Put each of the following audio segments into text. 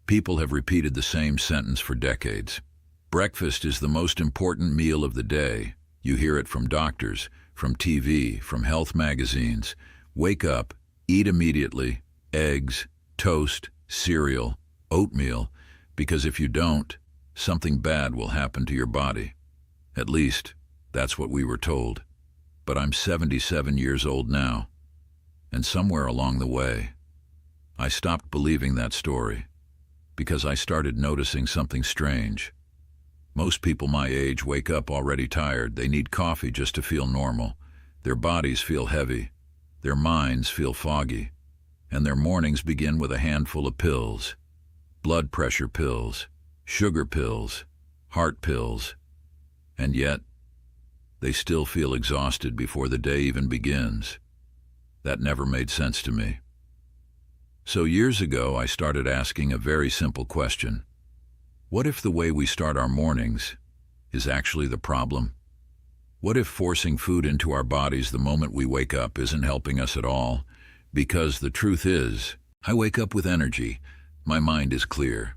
People have repeated the same sentence for decades. Breakfast is the most important meal of the day. You hear it from doctors, from TV, from health magazines. Wake up, eat immediately, eggs, toast, cereal, oatmeal, because if you don't, something bad will happen to your body. At least, that's what we were told. But I'm 77 years old now, and somewhere along the way, I stopped believing that story because I started noticing something strange. Most people my age wake up already tired. They need coffee just to feel normal. Their bodies feel heavy. Their minds feel foggy. And their mornings begin with a handful of pills. Blood pressure pills, sugar pills, heart pills. And yet, they still feel exhausted before the day even begins. That never made sense to me. So years ago, I started asking a very simple question. What if the way we start our mornings is actually the problem? What if forcing food into our bodies the moment we wake up isn't helping us at all? Because the truth is, I wake up with energy, my mind is clear,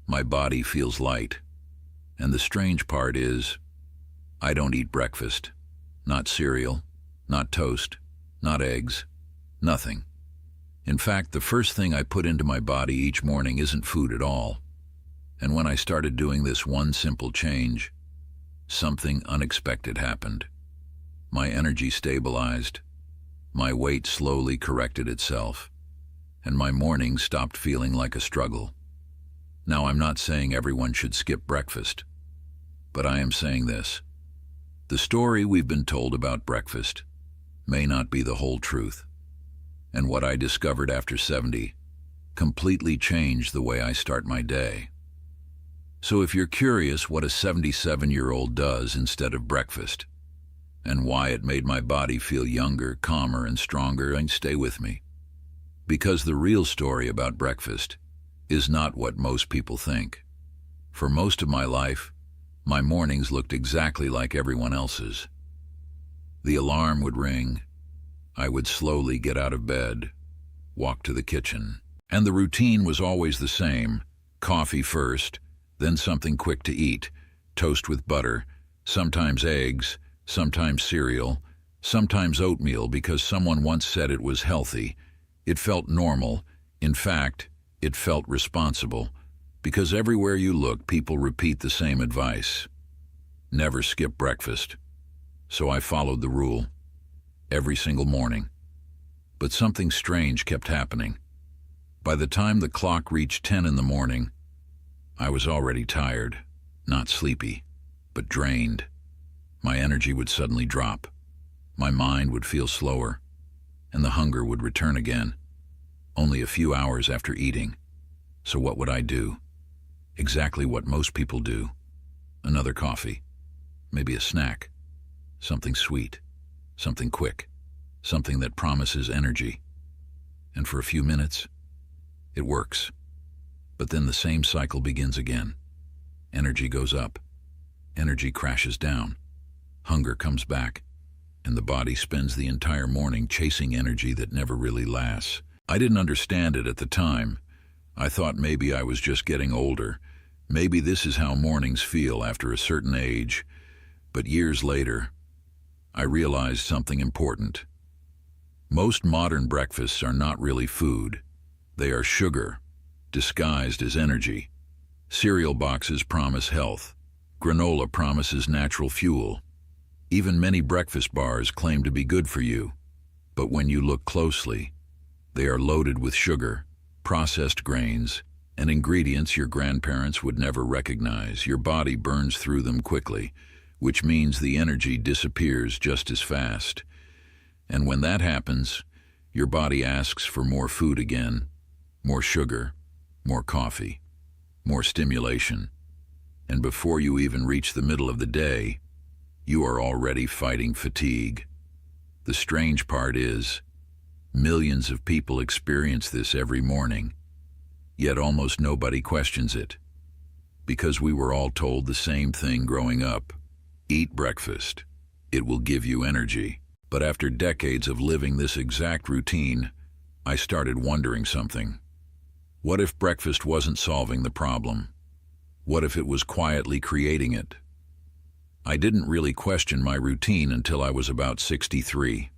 my body feels light. And the strange part is, I don't eat breakfast. Not cereal, not toast, not eggs, nothing. In fact, the first thing I put into my body each morning isn't food at all. And when I started doing this one simple change, something unexpected happened. My energy stabilized, my weight slowly corrected itself, and my mornings stopped feeling like a struggle. Now, I'm not saying everyone should skip breakfast, but I am saying this. The story we've been told about breakfast may not be the whole truth. And what I discovered after 70 completely changed the way I start my day. So if you're curious what a 77-year-old does instead of breakfast, and why it made my body feel younger, calmer, and stronger, then stay with me. Because the real story about breakfast is not what most people think. For most of my life, my mornings looked exactly like everyone else's. The alarm would ring. I would slowly get out of bed, walk to the kitchen, and the routine was always the same. Coffee first, then something quick to eat, toast with butter, sometimes eggs, sometimes cereal, sometimes oatmeal because someone once said it was healthy. It felt normal. In fact, it felt responsible, because everywhere you look, people repeat the same advice. Never skip breakfast. So I followed the rule. Every single morning. But something strange kept happening. By the time the clock reached 10 in the morning, I was already tired, not sleepy, but drained. My energy would suddenly drop. My mind would feel slower, and the hunger would return again, only a few hours after eating. So what would I do? Exactly what most people do. Another coffee, maybe a snack, something sweet. Something quick, something that promises energy. And for a few minutes, it works. But then the same cycle begins again. Energy goes up, energy crashes down, hunger comes back, and the body spends the entire morning chasing energy that never really lasts. I didn't understand it at the time. I thought maybe I was just getting older. Maybe this is how mornings feel after a certain age. But years later, I realized something important. Most modern breakfasts are not really food. They are sugar, disguised as energy. Cereal boxes promise health. Granola promises natural fuel. Even many breakfast bars claim to be good for you. But when you look closely, they are loaded with sugar, processed grains, and ingredients your grandparents would never recognize. Your body burns through them quickly, which means the energy disappears just as fast. And when that happens, your body asks for more food again, more sugar, more coffee, more stimulation. And before you even reach the middle of the day, you are already fighting fatigue. The strange part is, millions of people experience this every morning, yet almost nobody questions it. Because we were all told the same thing growing up. Eat breakfast. It will give you energy. But after decades of living this exact routine, I started wondering something. What if breakfast wasn't solving the problem? What if it was quietly creating it? I didn't really question my routine until I was about 63.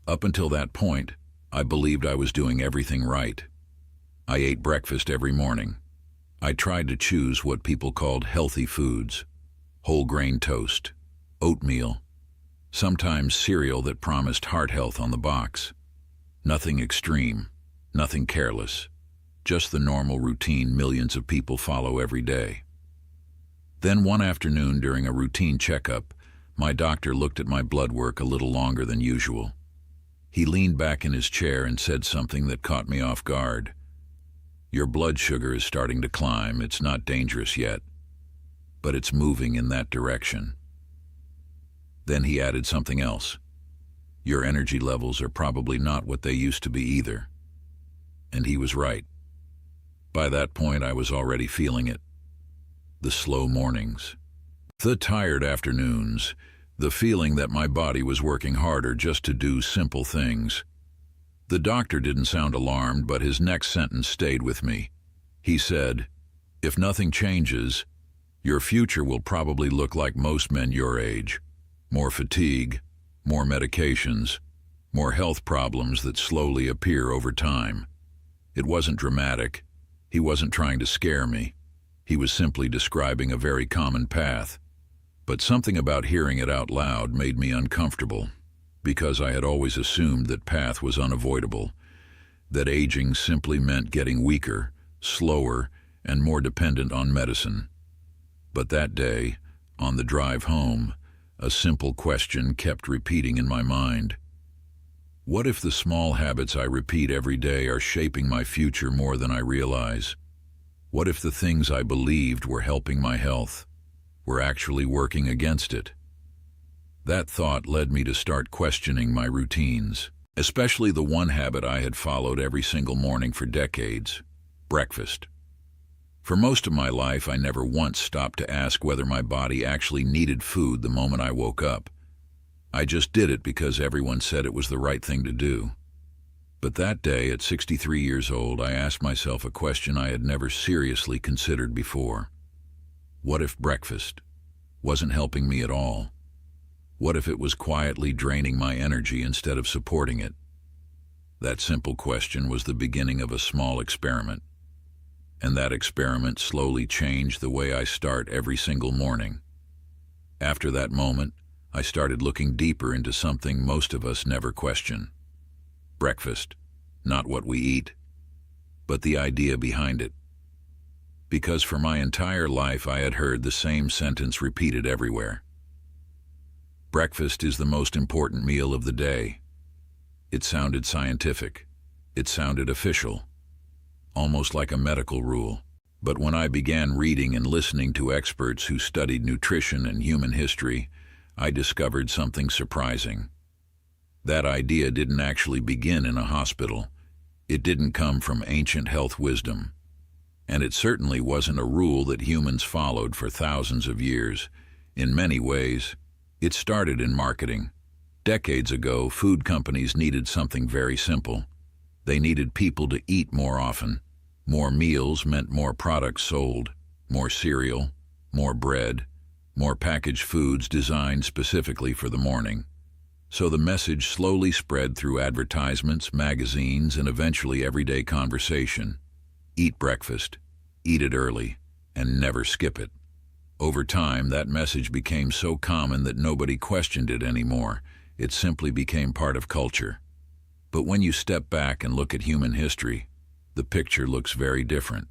Up until that point, I believed I was doing everything right. I ate breakfast every morning. I tried to choose what people called healthy foods: whole grain toast, oatmeal, sometimes cereal that promised heart health on the box. Nothing extreme, nothing careless, just the normal routine millions of people follow every day. Then one afternoon during a routine checkup, my doctor looked at my blood work a little longer than usual. He leaned back in his chair and said something that caught me off guard. "Your blood sugar is starting to climb. It's not dangerous yet, but it's moving in that direction." Then he added something else. "Your energy levels are probably not what they used to be either." And he was right. By that point, I was already feeling it. The slow mornings, the tired afternoons, the feeling that my body was working harder just to do simple things. The doctor didn't sound alarmed, but his next sentence stayed with me. He said, "If nothing changes, your future will probably look like most men your age. More fatigue, more medications, more health problems that slowly appear over time." It wasn't dramatic. He wasn't trying to scare me. He was simply describing a very common path. But something about hearing it out loud made me uncomfortable, because I had always assumed that path was unavoidable, that aging simply meant getting weaker, slower, and more dependent on medicine. But that day, on the drive home, a simple question kept repeating in my mind. What if the small habits I repeat every day are shaping my future more than I realize? What if the things I believed were helping my health were actually working against it? That thought led me to start questioning my routines, especially the one habit I had followed every single morning for decades: breakfast. For most of my life, I never once stopped to ask whether my body actually needed food the moment I woke up. I just did it because everyone said it was the right thing to do. But that day, at 63 years old, I asked myself a question I had never seriously considered before. What if breakfast wasn't helping me at all? What if it was quietly draining my energy instead of supporting it? That simple question was the beginning of a small experiment. And that experiment slowly changed the way I start every single morning. After that moment, I started looking deeper into something most of us never question. Breakfast, not what we eat, but the idea behind it. Because for my entire life I had heard the same sentence repeated everywhere. Breakfast is the most important meal of the day. It sounded scientific. It sounded official, almost like a medical rule. But when I began reading and listening to experts who studied nutrition and human history, I discovered something surprising. That idea didn't actually begin in a hospital. It didn't come from ancient health wisdom. And it certainly wasn't a rule that humans followed for thousands of years. In many ways, it started in marketing. Decades ago, food companies needed something very simple. They needed people to eat more often. More meals meant more products sold, more cereal, more bread, more packaged foods designed specifically for the morning. So the message slowly spread through advertisements, magazines, and eventually everyday conversation. Eat breakfast, eat it early, and never skip it. Over time, that message became so common that nobody questioned it anymore. It simply became part of culture. But when you step back and look at human history, the picture looks very different.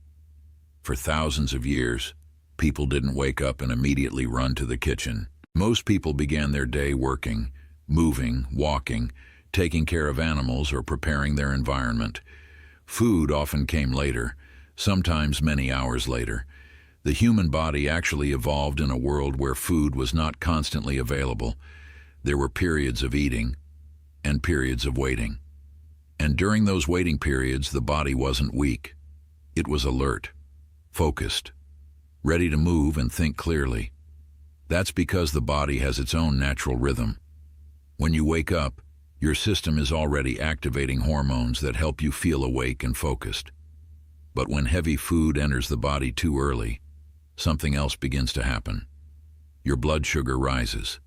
For thousands of years, people didn't wake up and immediately run to the kitchen. Most people began their day working, moving, walking, taking care of animals, or preparing their environment. Food often came later, sometimes many hours later. The human body actually evolved in a world where food was not constantly available. There were periods of eating and periods of waiting. And during those waiting periods, the body wasn't weak. It was alert, focused, ready to move and think clearly. That's because the body has its own natural rhythm. When you wake up, your system is already activating hormones that help you feel awake and focused. But when heavy food enters the body too early, something else begins to happen. Your blood sugar rises.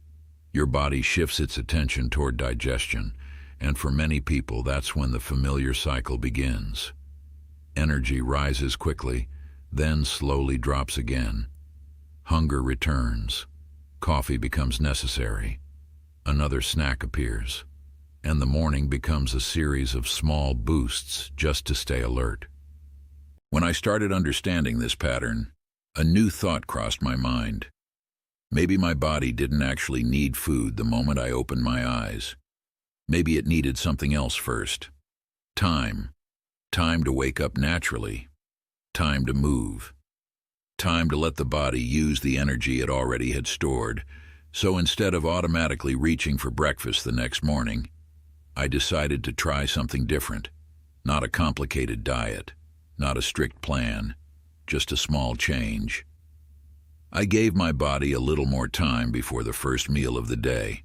Your body shifts its attention toward digestion, and for many people, that's when the familiar cycle begins. Energy rises quickly, then slowly drops again. Hunger returns. Coffee becomes necessary. Another snack appears, and the morning becomes a series of small boosts just to stay alert. When I started understanding this pattern, a new thought crossed my mind. Maybe my body didn't actually need food the moment I opened my eyes. Maybe it needed something else first. Time. Time to wake up naturally. Time to move. Time to let the body use the energy it already had stored. So instead of automatically reaching for breakfast the next morning, I decided to try something different. Not a complicated diet, not a strict plan, just a small change. I gave my body a little more time before the first meal of the day.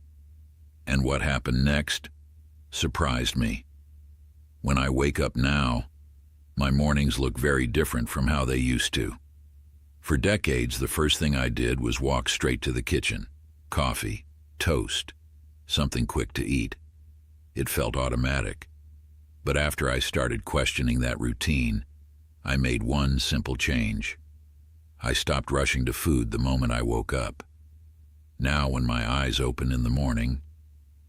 And what happened next surprised me. When I wake up now, my mornings look very different from how they used to. For decades, the first thing I did was walk straight to the kitchen. Coffee, toast, something quick to eat. It felt automatic. But after I started questioning that routine, I made one simple change. I stopped rushing to food the moment I woke up. Now, when my eyes open in the morning,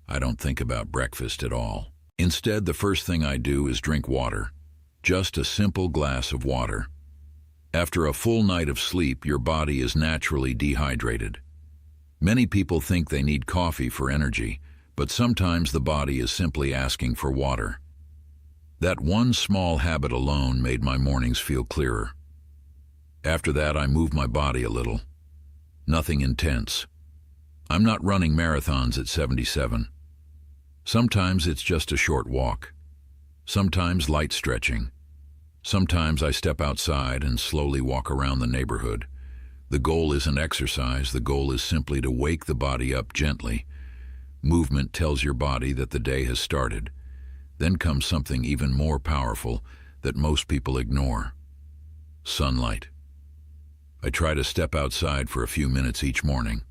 I don't think about breakfast at all. Instead, the first thing I do is drink water. Just a simple glass of water. After a full night of sleep, your body is naturally dehydrated. Many people think they need coffee for energy, but sometimes the body is simply asking for water. That one small habit alone made my mornings feel clearer. After that, I moved my body a little. Nothing intense. I'm not running marathons at 77. Sometimes it's just a short walk. Sometimes light stretching. Sometimes I step outside and slowly walk around the neighborhood. The goal isn't exercise, the goal is simply to wake the body up gently. Movement tells your body that the day has started. Then comes something even more powerful that most people ignore. Sunlight. I try to step outside for a few minutes each morning.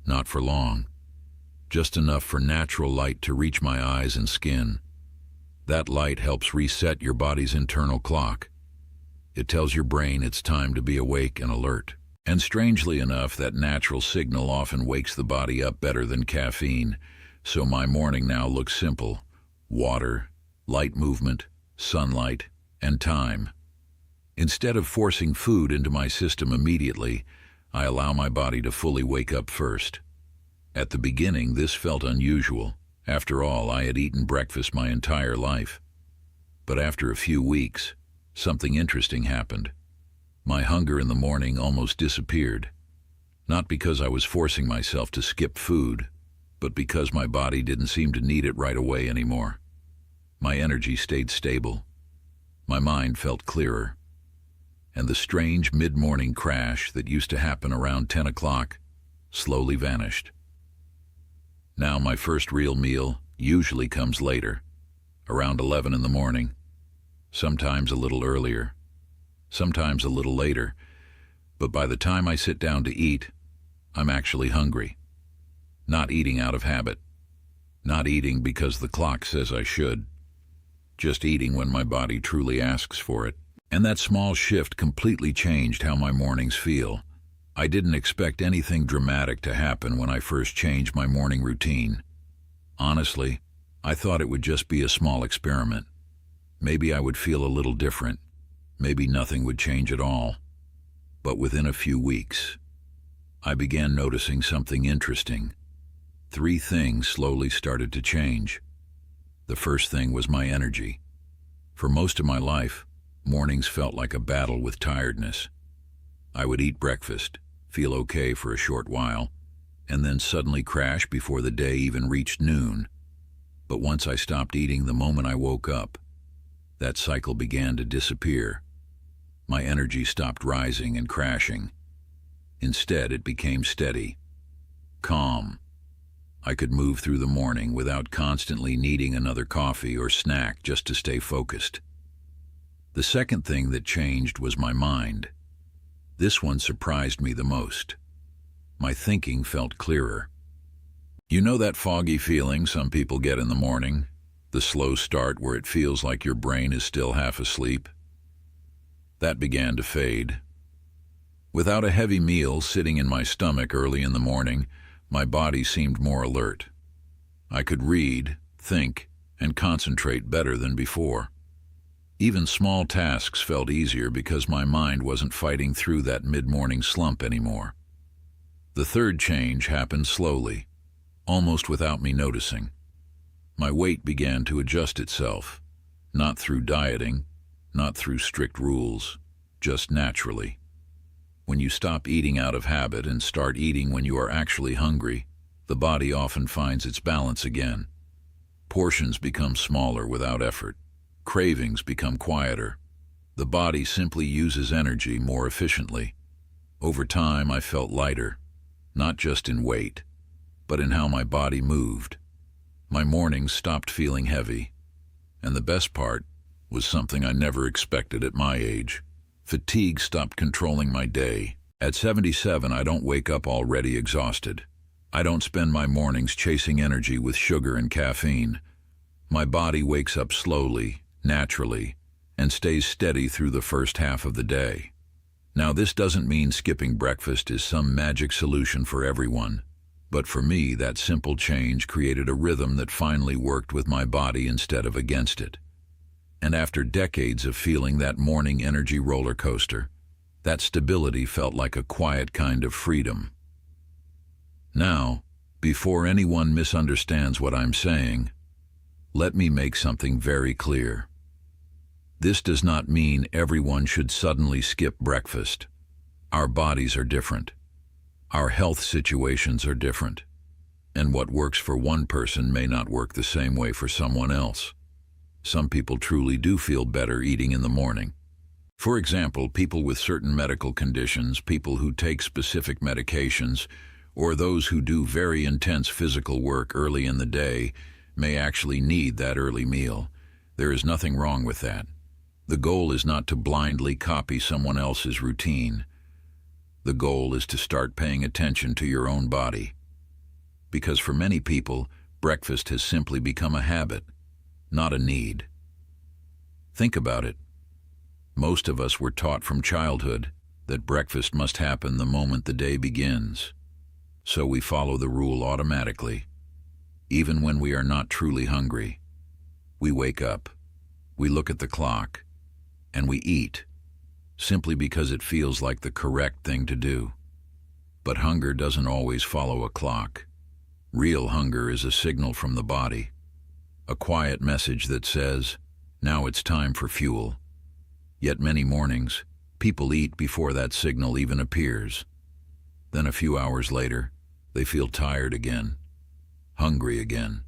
Not for long. Just enough for natural light to reach my eyes and skin. That light helps reset your body's internal clock. It tells your brain it's time to be awake and alert. And strangely enough, that natural signal often wakes the body up better than caffeine. So my morning now looks simple. Water, light movement, sunlight, and time. Instead of forcing food into my system immediately, I allow my body to fully wake up first. At the beginning, this felt unusual. After all, I had eaten breakfast my entire life. But after a few weeks, something interesting happened. My hunger in the morning almost disappeared. Not because I was forcing myself to skip food, but because my body didn't seem to need it right away anymore. My energy stayed stable. My mind felt clearer. And the strange mid-morning crash that used to happen around 10 o'clock slowly vanished. Now my first real meal usually comes later, around 11 in the morning, sometimes a little earlier, sometimes a little later, but by the time I sit down to eat, I'm actually hungry. Not eating out of habit, not eating because the clock says I should, just eating when my body truly asks for it. And that small shift completely changed how my mornings feel. I didn't expect anything dramatic to happen when I first changed my morning routine. Honestly, I thought it would just be a small experiment. Maybe I would feel a little different. Maybe nothing would change at all. But within a few weeks, I began noticing something interesting. 3 things slowly started to change. The first thing was my energy. For most of my life, mornings felt like a battle with tiredness. I would eat breakfast, feel okay for a short while, and then suddenly crash before the day even reached noon. But once I stopped eating the moment I woke up, that cycle began to disappear. My energy stopped rising and crashing. Instead, it became steady, calm. I could move through the morning without constantly needing another coffee or snack just to stay focused. The second thing that changed was my mind. This one surprised me the most. My thinking felt clearer. You know that foggy feeling some people get in the morning? The slow start where it feels like your brain is still half asleep? That began to fade. Without a heavy meal sitting in my stomach early in the morning, my body seemed more alert. I could read, think, and concentrate better than before. Even small tasks felt easier because my mind wasn't fighting through that mid-morning slump anymore. The third change happened slowly, almost without me noticing. My weight began to adjust itself, not through dieting, not through strict rules, just naturally. When you stop eating out of habit and start eating when you are actually hungry, the body often finds its balance again. Portions become smaller without effort. Cravings become quieter. The body simply uses energy more efficiently. Over time, I felt lighter, not just in weight, but in how my body moved. My mornings stopped feeling heavy, and the best part was something I never expected at my age. Fatigue stopped controlling my day. At 77, I don't wake up already exhausted. I don't spend my mornings chasing energy with sugar and caffeine. My body wakes up slowly, naturally, and stays steady through the first half of the day. Now, this doesn't mean skipping breakfast is some magic solution for everyone, but for me, that simple change created a rhythm that finally worked with my body instead of against it. And after decades of feeling that morning energy roller coaster, that stability felt like a quiet kind of freedom. Now, before anyone misunderstands what I'm saying, let me make something very clear. This does not mean everyone should suddenly skip breakfast. Our bodies are different. Our health situations are different. And what works for one person may not work the same way for someone else. Some people truly do feel better eating in the morning. For example, people with certain medical conditions, people who take specific medications, or those who do very intense physical work early in the day may actually need that early meal. There is nothing wrong with that. The goal is not to blindly copy someone else's routine. The goal is to start paying attention to your own body. Because for many people, breakfast has simply become a habit, not a need. Think about it. Most of us were taught from childhood that breakfast must happen the moment the day begins. So we follow the rule automatically. Even when we are not truly hungry, we wake up, we look at the clock, and we eat, simply because it feels like the correct thing to do. But hunger doesn't always follow a clock. Real hunger is a signal from the body. A quiet message that says, now it's time for fuel. Yet many mornings, people eat before that signal even appears. Then a few hours later, they feel tired again, hungry again,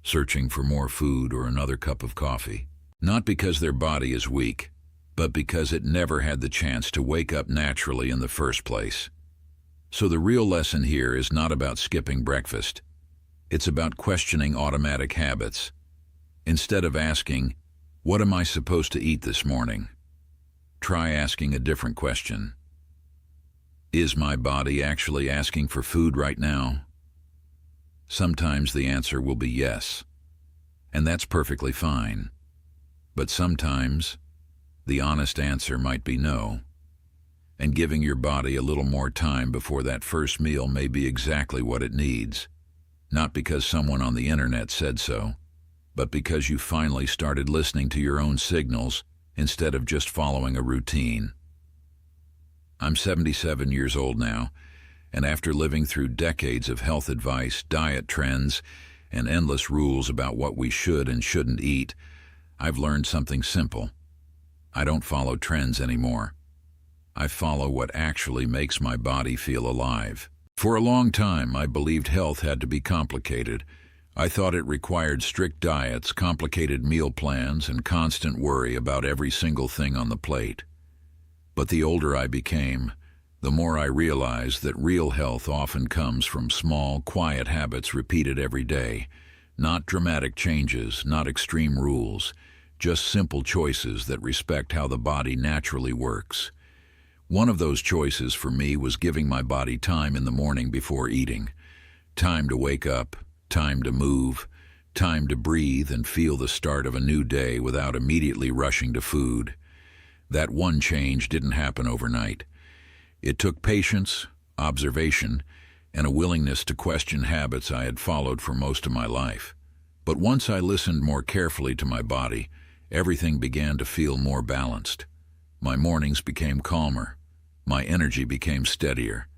searching for more food or another cup of coffee. Not because their body is weak, but because it never had the chance to wake up naturally in the first place. So the real lesson here is not about skipping breakfast. It's about questioning automatic habits. Instead of asking, what am I supposed to eat this morning? Try asking a different question. Is my body actually asking for food right now? Sometimes the answer will be yes, and that's perfectly fine. But sometimes the honest answer might be no. And giving your body a little more time before that first meal may be exactly what it needs. Not because someone on the internet said so, but because you finally started listening to your own signals instead of just following a routine. I'm 77 years old now, and after living through decades of health advice, diet trends, and endless rules about what we should and shouldn't eat, I've learned something simple. I don't follow trends anymore. I follow what actually makes my body feel alive. For a long time, I believed health had to be complicated. I thought it required strict diets, complicated meal plans, and constant worry about every single thing on the plate. But the older I became, the more I realized that real health often comes from small, quiet habits repeated every day. Not dramatic changes, not extreme rules, just simple choices that respect how the body naturally works. One of those choices for me was giving my body time in the morning before eating. Time to wake up, time to move, time to breathe and feel the start of a new day without immediately rushing to food. That one change didn't happen overnight. It took patience, observation, and a willingness to question habits I had followed for most of my life. But once I listened more carefully to my body, everything began to feel more balanced. My mornings became calmer, my energy became steadier,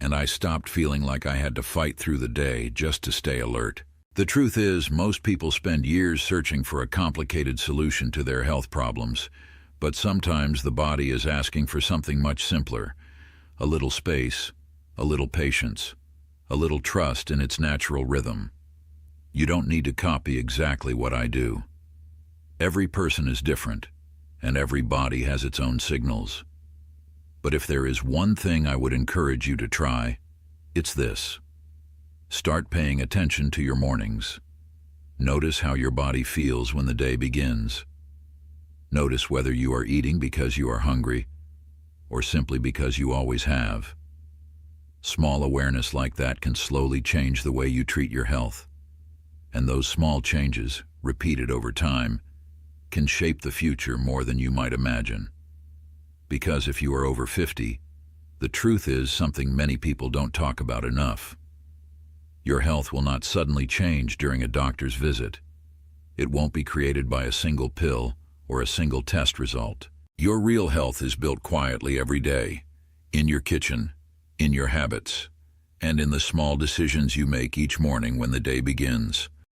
and I stopped feeling like I had to fight through the day just to stay alert. The truth is, most people spend years searching for a complicated solution to their health problems, but sometimes the body is asking for something much simpler: a little space, a little patience, a little trust in its natural rhythm. You don't need to copy exactly what I do. Every person is different, and every body has its own signals. But if there is one thing I would encourage you to try, it's this. Start paying attention to your mornings. Notice how your body feels when the day begins. Notice whether you are eating because you are hungry or simply because you always have. Small awareness like that can slowly change the way you treat your health. And those small changes, repeated over time, can shape the future more than you might imagine. Because if you are over 50, the truth is something many people don't talk about enough. Your health will not suddenly change during a doctor's visit. It won't be created by a single pill or a single test result. Your real health is built quietly every day, in your kitchen, in your habits, and in the small decisions you make each morning when the day begins.